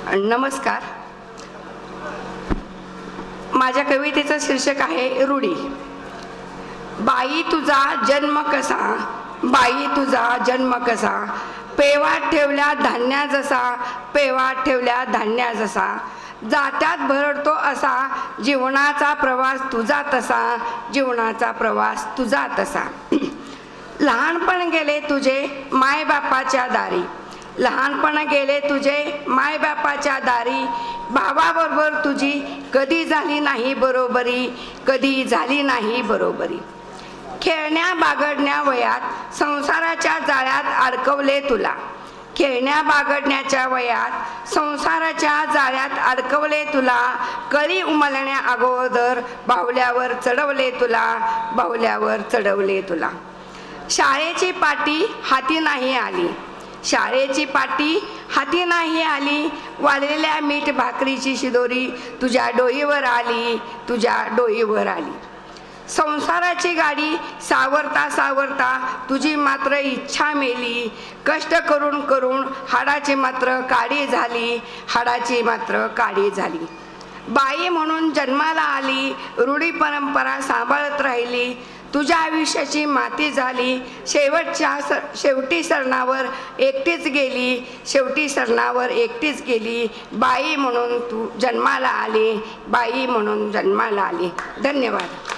नमस्कार. माझ्या कवितेचं शीर्षक आहे रूढी. बाई तुझा जन्म कसा, बाई तुझा जन्म कसा, पेवात ठेवल्या धान्या जसा, पेवात ठेवल्या धान्या जसा, जात्यात भरडतो असा, जीवनाचा प्रवास तुझा तसा, जीवनाचा प्रवास तुझा तसा. लहानपण गेले तुझे मायबापाच्या दारी, लहानपण गेले तुझे मायबापाच्या दारी, भावाबरोबर तुझी कधी झाली नाही बरोबरी, कधी झाली नाही बरोबरी. खेळण्या बागडण्या वयात संसाराच्या जाळ्यात अडकवले तुला, खेळण्या बागडण्याच्या वयात संसाराच्या जाळ्यात अडकवले तुला, कळी उमलण्या अगोदर बाहुल्यावर चढवले तुला, बाहुल्यावर चढवले तुला. शाळेची पाटी हाती नाही आली, शाळेची पाटी हाती नाही आली, वाळलेल्या मीठ भाकरीची शिदोरी तुझ्या डोईवर आली, तुझ्या डोईवर आली. संसाराची गाडी सावरता सावरता तुझी मात्र इच्छा मेली, कष्ट करून करून हाडाची मात्र काडी झाली, हाडाची मात्र काडी झाली. बाई म्हणून जन्माला आली, रूढी परंपरा सांभाळत राहिली, तुझ्या आयुष्याची माती झाली, शेवटी सरणावर एकटीच गेली, शेवटी सरणावर एकटीच गेली. बाई म्हणून तू जन्माला आली, बाई म्हणून जन्माला आली. धन्यवाद.